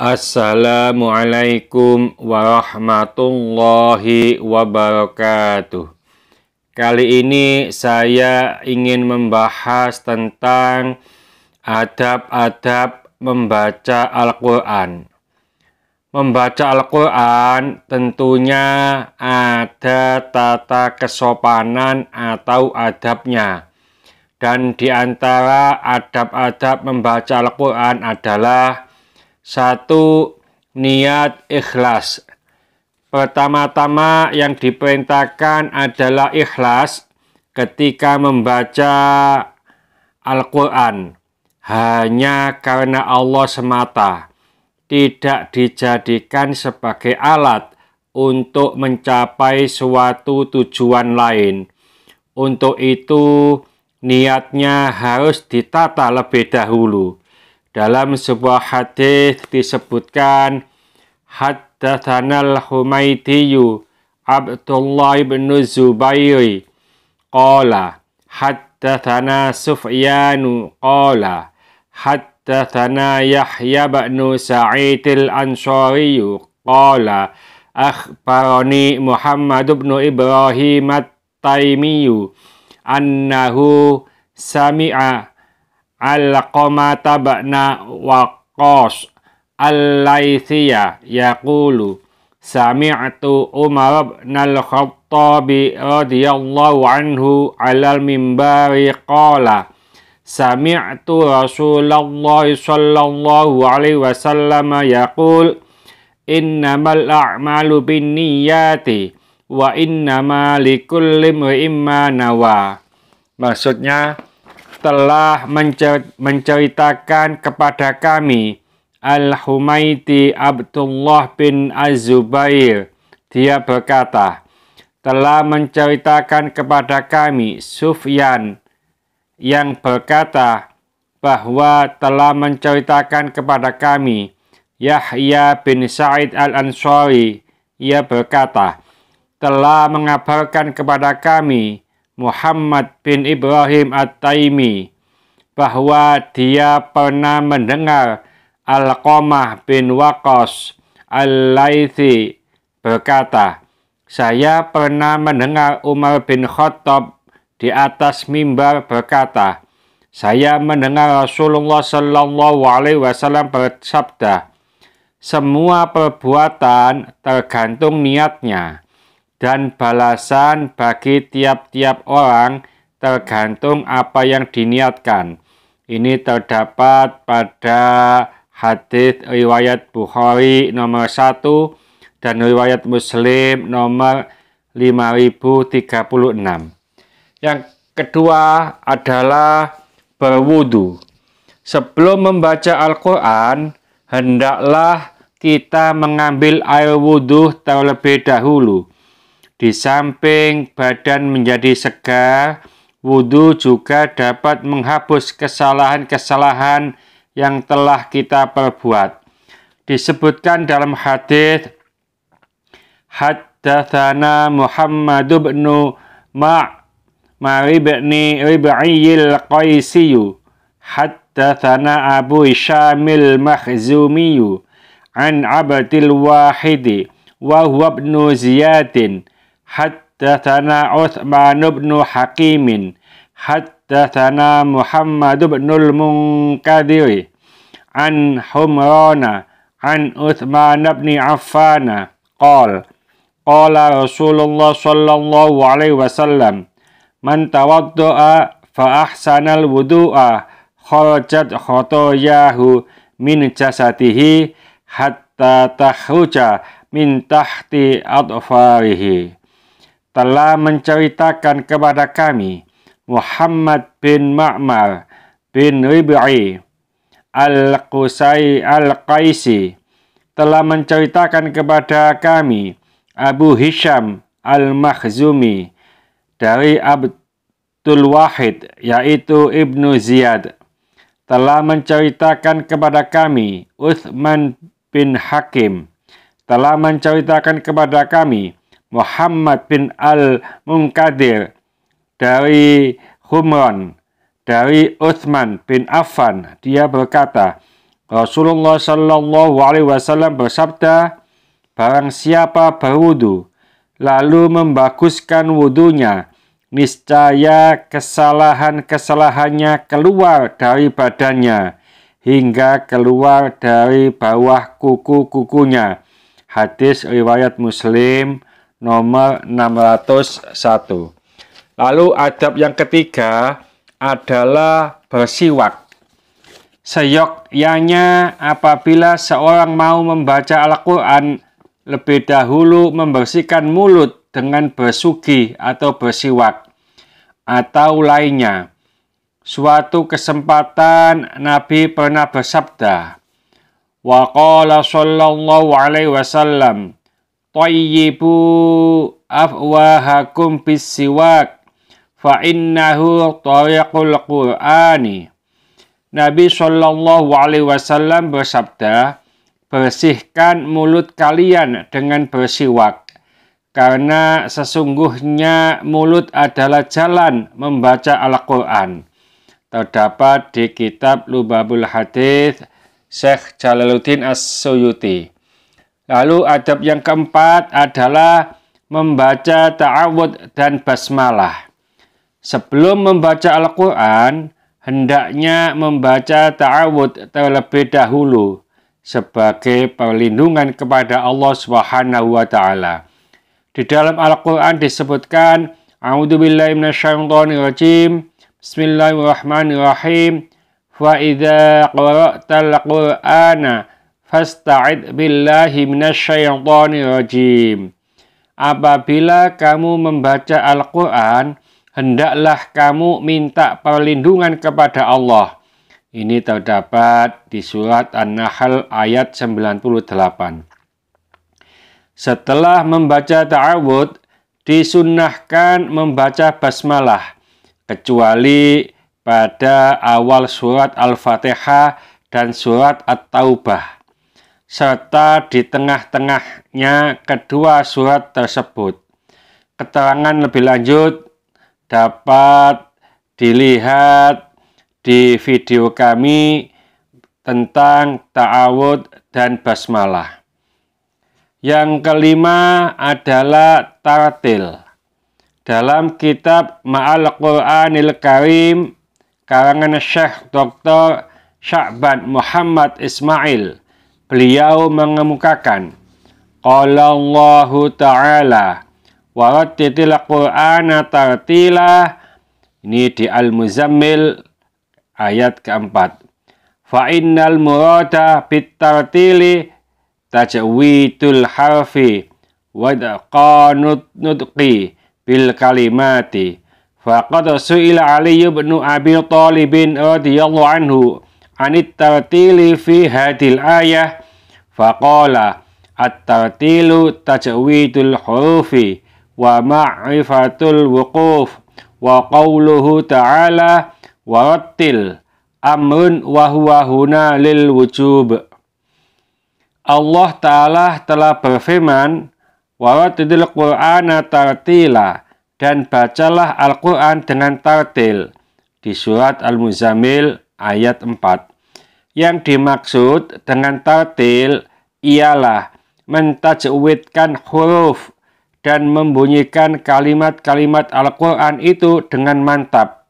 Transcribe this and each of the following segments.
Assalamualaikum warahmatullahi wabarakatuh. Kali ini saya ingin membahas tentang adab-adab membaca Al-Quran. Membaca Al-Quran tentunya ada tata kesopanan atau adabnya. Dan di antara adab-adab membaca Al-Quran adalah satu, niat ikhlas. Pertama-tama yang diperintahkan adalah ikhlas ketika membaca Al-Quran. Hanya karena Allah semata. Tidak dijadikan sebagai alat untuk mencapai suatu tujuan lain. Untuk itu, niatnya harus ditata lebih dahulu. Dalam sebuah hadis disebutkan, Haddatsanal Humaydiyu Abdullah bin Zubairi qala haddatsana Sufyanu qala haddatsana Yahya bin Sa'id al-Ansari qala akhbarani Muhammad bin Ibrahim at-Taimi annahu sami'a Al-Qamata ba'na Waqqas Al-Laythiyya yaqulu sami'tu Umar bin Al-Khattab radhiyallahu anhu 'alal minbari qala sami'tu Rasulullah sallallahu alaihi wasallam yaqul innamal a'malu binniyati wa innama likulli imrin ma nawa. Maksudnya, telah menceritakan kepada kami Al-Humaydi Abdullah bin Az-Zubair. Dia berkata, telah menceritakan kepada kami Sufyan yang berkata bahwa telah menceritakan kepada kami Yahya bin Sa'id al-Ansari. Ia berkata, telah mengabarkan kepada kami Muhammad bin Ibrahim at-Taimi bahwa dia pernah mendengar Al-Qamah bin Waqqas Al-Laythi berkata, saya pernah mendengar Umar bin Khattab di atas mimbar berkata, saya mendengar Rasulullah sallallahu alaihi wasallam bersabda, semua perbuatan tergantung niatnya. Dan balasan bagi tiap-tiap orang tergantung apa yang diniatkan. Ini terdapat pada hadis riwayat Bukhari nomor 1 dan riwayat Muslim nomor 5036. Yang kedua adalah berwudu. Sebelum membaca Al-Quran, hendaklah kita mengambil air wudu terlebih dahulu. Di samping badan menjadi segar, wudu juga dapat menghapus kesalahan-kesalahan yang telah kita perbuat. Disebutkan dalam hadis, Haddatsana Muhammad bin Ma'mar bin Rib'iyil Qaisiyu Haddatsana Abu Syamil Makhzumiyu an Abdil Wahidi wa huwa ibn Ziyadin Haddatsana Utsman bin Hakim Haddatsana Muhammad bin al-Munkadir an Humrana an Utsman bin Affan qala Rasulullah sallallahu alaihi wasallam man tawaddaa fa ahsanal wudu'a kharajat khotoyahu min jasadihi hatta takhruja min tahti adfarihi. Telah menceritakan kepada kami Muhammad bin Ma'mar bin Rib'i Al-Qaisi telah menceritakan kepada kami Abu Hisham Al-Makhzumi dari Abdul Wahid yaitu Ibnu Ziyad telah menceritakan kepada kami Utsman bin Hakim telah menceritakan kepada kami Muhammad bin al-Munkadir dari Humran, dari Utsman bin Affan, dia berkata, Rasulullah Shallallahu Alaihi Wasallam bersabda, barang siapa berwudu lalu membaguskan wudunya, niscaya kesalahan-kesalahannya keluar dari badannya hingga keluar dari bawah kuku-kukunya. Hadis riwayat Muslim nomor 601. Lalu adab yang ketiga adalah bersiwak. Seyogyanya apabila seorang mau membaca Al-Quran, lebih dahulu membersihkan mulut dengan bersugi atau bersiwak atau lainnya. Suatu kesempatan Nabi pernah bersabda, wa qala sallallahu alaihi wasallam, tayyibu afwahakum bis-siwak fa innahu tariqul Qur'ani. Nabi Shallallahu Alaihi Wasallam bersabda, bersihkan mulut kalian dengan bersiwak, karena sesungguhnya mulut adalah jalan membaca Al-Quran. Terdapat di kitab Lubabul Hadits Syekh Jalaluddin As-Suyuti. Lalu adab yang keempat adalah membaca ta'awudz dan basmalah. Sebelum membaca Al-Quran, hendaknya membaca ta'awudz terlebih dahulu sebagai perlindungan kepada Allah Subhanahu wa taala. Di dalam Al-Qur'an disebutkan, a'udzubillahi minasyaitonirrajim, bismillahirrahmanirrahim, fa idza qara'tal Qur'ana fasta'id billahi minasyaitonirrajim. Apabila kamu membaca Al-Qur'an, hendaklah kamu minta perlindungan kepada Allah. Ini terdapat di surat An-Nahl ayat 98. Setelah membaca ta'awudz, disunnahkan membaca basmalah, kecuali pada awal surat Al-Fatihah dan surat At-Taubah, serta di tengah-tengahnya kedua surat tersebut. Keterangan lebih lanjut dapat dilihat di video kami tentang ta'awudz dan basmalah. Yang kelima adalah tartil. Dalam kitab Ma'al Qur'anil Karim karangan Syekh Dr. Sya'ban Muhammad Ismail, beliau mengemukakan, qala Allahu ta'ala warattilil Qur'ana tartila. Ini di Al-Muzammil ayat keempat. Fa innal murada bit tartili tajwidul harfi wa idqanut nutqi bil kalimati. Faqad su'ila Ali ibn Abi Thalib radhiyallahu anhu anit tartili fi hadil ayah faqala at-tartilu tajwidul hurufi wa ma'rifatul wuquf wa qawluhu ta'ala warattil amrun wa huwa huna lil wujub. Allah Ta'ala telah berfirman, warattilil Qur'ana tartila, dan bacalah Al-Quran dengan tartil, di surat Al-Muzammil ayat 4. Yang dimaksud dengan tartil ialah mentajwidkan huruf dan membunyikan kalimat-kalimat Al-Quran itu dengan mantap.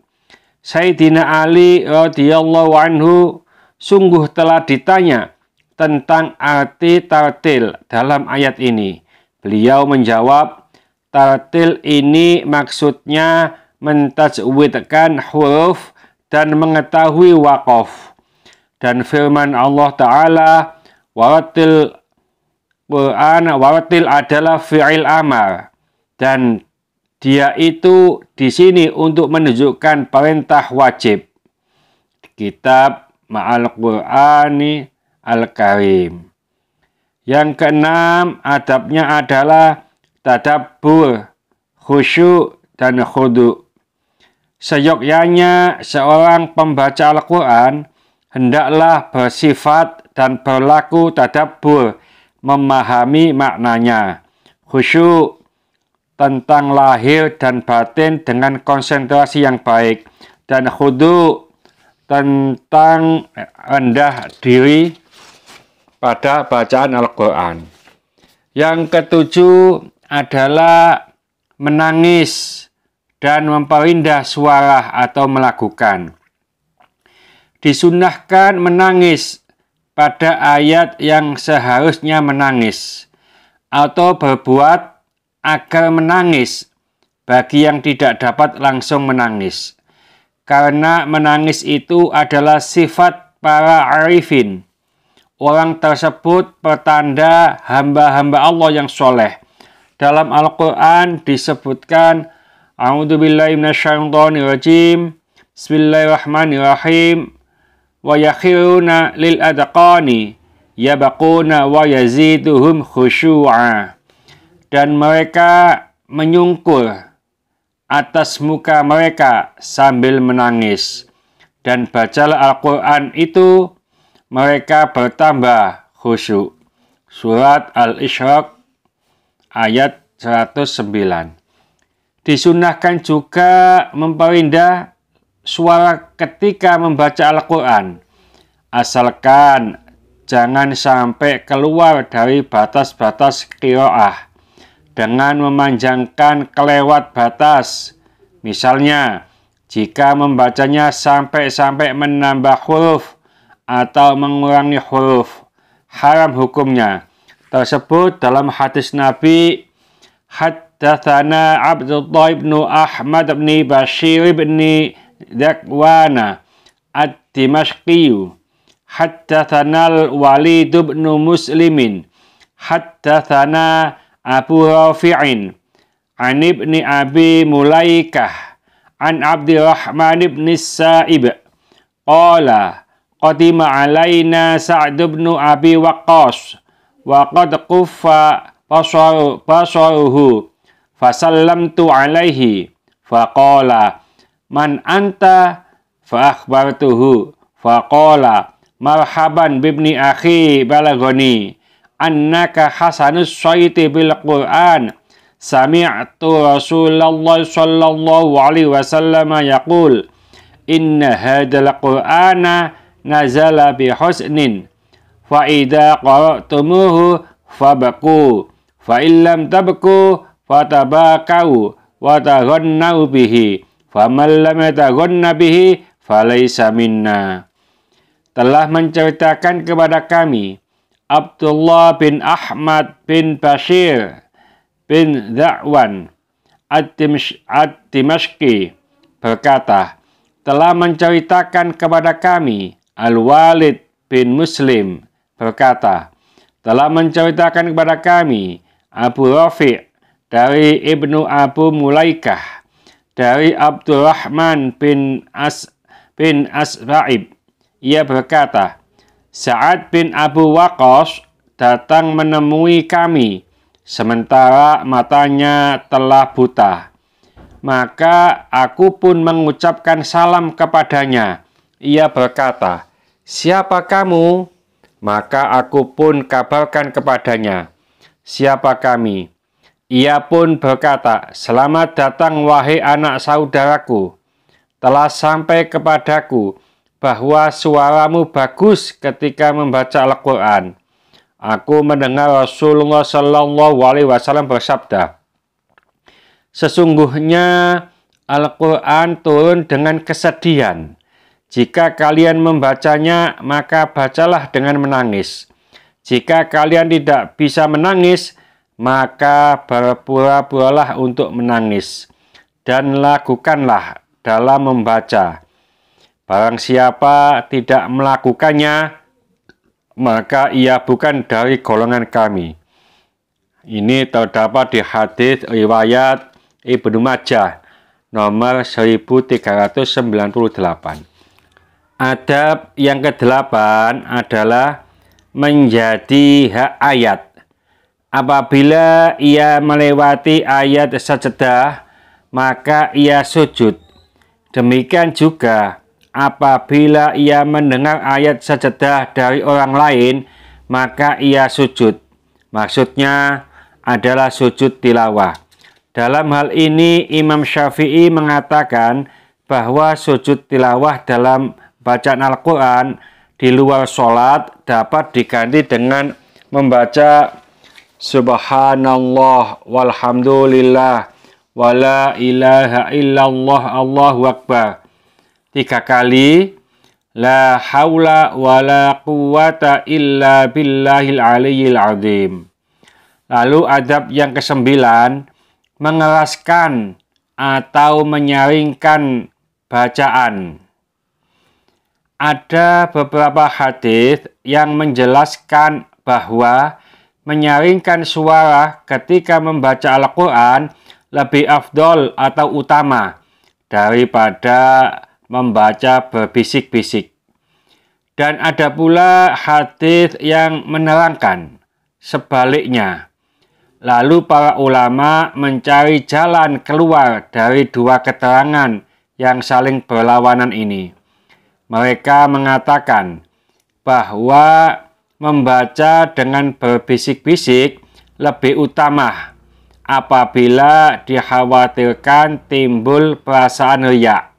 Sayyidina Ali radhiyallahu anhu sungguh telah ditanya tentang arti tartil dalam ayat ini. Beliau menjawab, tartil ini maksudnya mentajwidkan huruf dan mengetahui waqaf. Dan firman Allah Ta'ala, warattil Quran, warattil adalah fi'il amar, dan dia itu di sini untuk menunjukkan perintah wajib. Kitab Ma'al Qur'ani Al-Karim. Yang keenam, adabnya adalah tadabbur, khusyuk, dan khudu'. Seyogyanya seorang pembaca Al-Quran hendaklah bersifat dan berlaku tadabbur, memahami maknanya, khusyuk tentang lahir dan batin dengan konsentrasi yang baik, dan khudu' tentang rendah diri pada bacaan Al-Quran. Yang ketujuh adalah menangis dan memperindah suara atau melakukan. Disunnahkan menangis pada ayat yang seharusnya menangis atau berbuat agar menangis bagi yang tidak dapat langsung menangis. Karena menangis itu adalah sifat para arifin. Orang tersebut pertanda hamba-hamba Allah yang soleh. Dalam Al-Quran disebutkan, A'udzubillahi minasyaitonirrajim, Bismillahirrahmanirrahim, wa yakhiruna lil adqani yabaquna wa yaziduhum khusyu'a. Dan mereka menyungkur atas muka mereka sambil menangis. Dan bacalah Al-Quran itu, mereka bertambah khusyuk. Surat Al-Isyraq ayat 109. Disunnahkan juga memperindah suara ketika membaca Al-Quran, asalkan jangan sampai keluar dari batas-batas qiraah dengan memanjangkan kelewat batas. Misalnya, jika membacanya sampai menambah huruf atau mengurangi huruf, haram hukumnya. Tersebut dalam hadis Nabi, Haddatsana Abdullah ibn Ahmad ibn Bashir ibn Zakwana ad-Dimashqiyu, Haddatsana al-Walid ibn Muslimin, Haddatsana Abu Rafi'in an ibni Abi Mulaikah an Abdurrahman ibn Sa'ib qala qadima alaina Sa'd ibn Abi Waqqas wa qad quffa basaruhu fasallamtu alaihi faqala man anta fa akhbartuhu faqala marhaban bibni akhi balagoni annaka hasanus sayti bil Qur'an sami'tu Rasulullah sallallahu alaihi wasallam yaqul inna hadzal Qur'ana nazala bi husnin fa idza qara'tumuhu fabqu fa illam tabqu fatabakau wa taghannau bihi faman lam yataghanna bihi falaysa minna. Telah menceritakan kepada kami Abdullah bin Ahmad bin Bashir bin Zakwan ad-Dimashqi berkata, telah menceritakan kepada kami Al-Walid bin Muslim berkata, telah menceritakan kepada kami Abu Rafi' dari Ibnu Abu Mulaikah dari Abdurrahman bin Asba'ib. Ia berkata, Sa'ad bin Abu Waqqas datang menemui kami, sementara matanya telah buta. Maka aku pun mengucapkan salam kepadanya. Ia berkata, siapa kamu? Maka aku pun kabarkan kepadanya, siapa kami? Ia pun berkata, selamat datang wahai anak saudaraku. Telah sampai kepadaku bahwa suaramu bagus ketika membaca Al-Quran. Aku mendengar Rasulullah Sallallahu Alaihi Wasallam bersabda, sesungguhnya Al-Quran turun dengan kesedihan. Jika kalian membacanya, maka bacalah dengan menangis. Jika kalian tidak bisa menangis, maka berpura-puralah untuk menangis. Dan lakukanlah dalam membaca. Barang siapa tidak melakukannya, maka ia bukan dari golongan kami. Ini terdapat di hadis riwayat Ibnu Majah nomor 1398. Adab yang ke-8 adalah menjadi hak ayat. Apabila ia melewati ayat sajadah, maka ia sujud. Demikian juga apabila ia mendengar ayat sajadah dari orang lain, maka ia sujud. Maksudnya adalah sujud tilawah. Dalam hal ini Imam Syafi'i mengatakan bahwa sujud tilawah dalam bacaan Al-Quran di luar sholat dapat diganti dengan membaca Subhanallah walhamdulillah wala ilaha illallah Allahu akbar 3 kali, la haula wala quwata illa billahil aliyyil azim. Lalu adab yang ke-9, mengeraskan atau menyaringkan bacaan. Ada beberapa hadis yang menjelaskan bahwa menyaringkan suara ketika membaca Al-Quran lebih afdol atau utama daripada membaca berbisik-bisik. Dan ada pula hadis yang menerangkan sebaliknya. Lalu para ulama mencari jalan keluar dari 2 keterangan yang saling berlawanan ini. Mereka mengatakan bahwa membaca dengan berbisik-bisik lebih utama apabila dikhawatirkan timbul perasaan riya.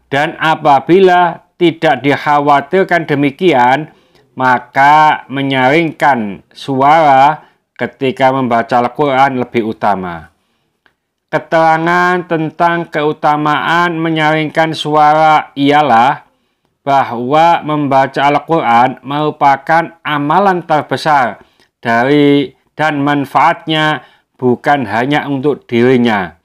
Dan apabila tidak dikhawatirkan demikian, maka menyaringkan suara ketika membaca Al-Quran lebih utama. Keterangan tentang keutamaan menyaringkan suara ialah bahwa membaca Al-Quran merupakan amalan terbesar dan manfaatnya bukan hanya untuk dirinya,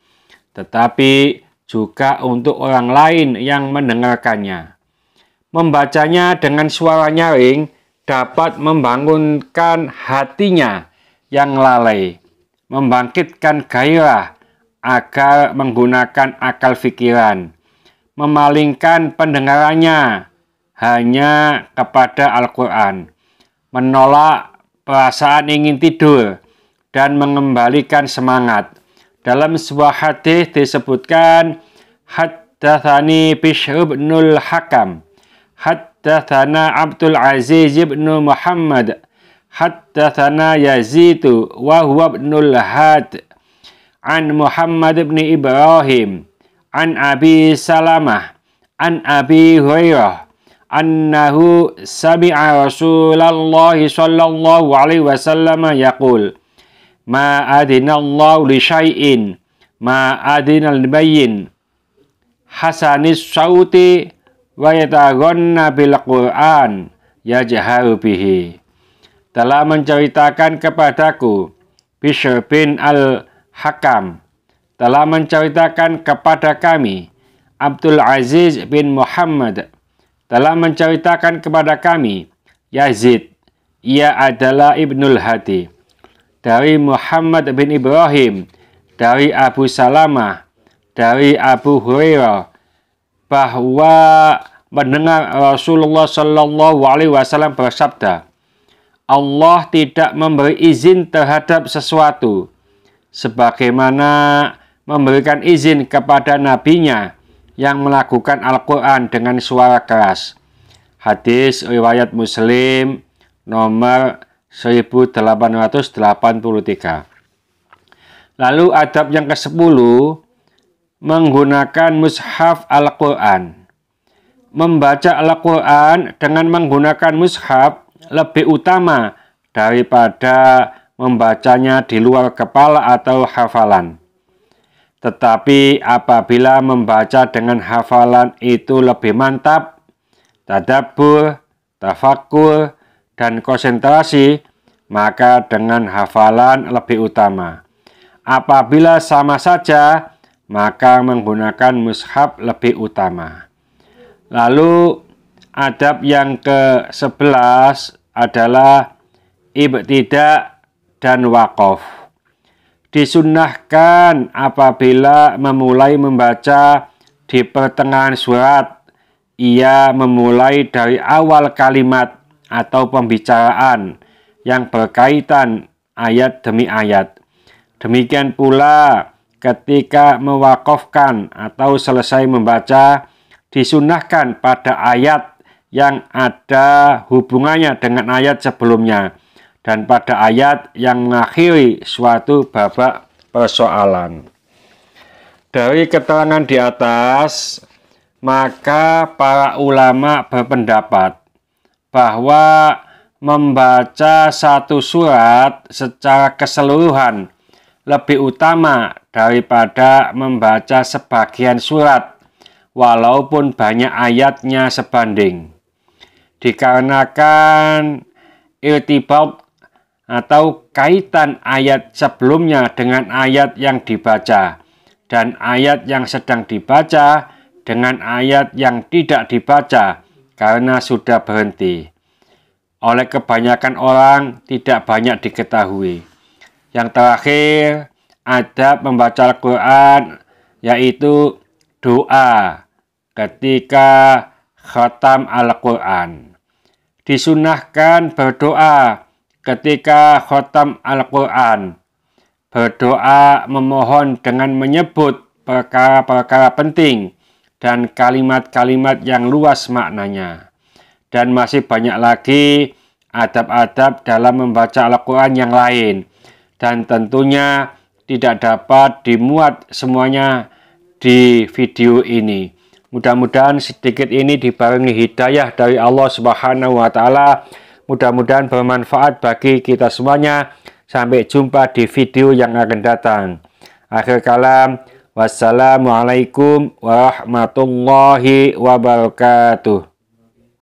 tetapi juga untuk orang lain yang mendengarkannya. Membacanya dengan suara nyaring dapat membangunkan hatinya yang lalai, membangkitkan gairah agar menggunakan akal pikiran, memalingkan pendengarannya hanya kepada Al-Quran, menolak perasaan ingin tidur, dan mengembalikan semangat. Dalam sebuah hadis disebutkan, haddatsani Bishr ibnul Hakam, haddatsana Abdul Aziz ibn Muhammad, haddatsana Yazid wa huwa ibnul Had, an Muhammad ibn Ibrahim, an Abi Salamah, an Abi Hurairah, annahu sami'a Rasulullah sallallahu alaihi wasallam yaqul, ma adinallahu li syai'in ma adinal bayyin hasanis sauti wa yataghanna bil Qur'an yajharu bihi. Telah menceritakan kepadaku Bishr bin al-Hakam, telah menceritakan kepada kami Abdul Aziz bin Muhammad, telah menceritakan kepada kami Yazid, ia adalah Ibnul Hadi, dari Muhammad bin Ibrahim, dari Abu Salamah, dari Abu Hurairah, bahwa mendengar Rasulullah Shallallahu Alaihi Wasallam bersabda, Allah tidak memberi izin terhadap sesuatu sebagaimana memberikan izin kepada nabinya yang melakukan Al-Quran dengan suara keras. Hadis riwayat Muslim nomor 1883. Lalu adab yang ke-10, menggunakan mushaf Al-Quran. Membaca Al-Quran dengan menggunakan mushaf lebih utama daripada membacanya di luar kepala atau hafalan. Tetapi apabila membaca dengan hafalan itu lebih mantap, tadabbur, tafakkur, dan konsentrasi, maka dengan hafalan lebih utama. Apabila sama saja, maka menggunakan mushaf lebih utama. Lalu adab yang ke-11 adalah ibtidah dan waqaf. Disunnahkan apabila memulai membaca di pertengahan surat, ia memulai dari awal kalimat atau pembicaraan yang berkaitan ayat demi ayat. Demikian pula ketika mewakafkan atau selesai membaca, disunnahkan pada ayat yang ada hubungannya dengan ayat sebelumnya dan pada ayat yang mengakhiri suatu babak persoalan. Dari keterangan di atas, maka para ulama berpendapat bahwa membaca satu surat secara keseluruhan lebih utama daripada membaca sebagian surat, walaupun banyak ayatnya sebanding. Dikarenakan irtibat atau kaitan ayat sebelumnya dengan ayat yang dibaca, dan ayat yang sedang dibaca dengan ayat yang tidak dibaca karena sudah berhenti. Oleh kebanyakan orang tidak banyak diketahui. Yang terakhir, adab membaca Al-Quran, yaitu doa ketika khatam Al-Quran. Disunahkan berdoa ketika khatam Al-Quran. Berdoa memohon dengan menyebut perkara-perkara penting dan kalimat-kalimat yang luas maknanya. Dan masih banyak lagi adab-adab dalam membaca Al-Quran yang lain. Dan tentunya tidak dapat dimuat semuanya di video ini. Mudah-mudahan sedikit ini dibarengi hidayah dari Allah Subhanahu wa Ta'ala. Mudah-mudahan bermanfaat bagi kita semuanya. Sampai jumpa di video yang akan datang. Akhir kalam, wassalamualaikum warahmatullahi wabarakatuh.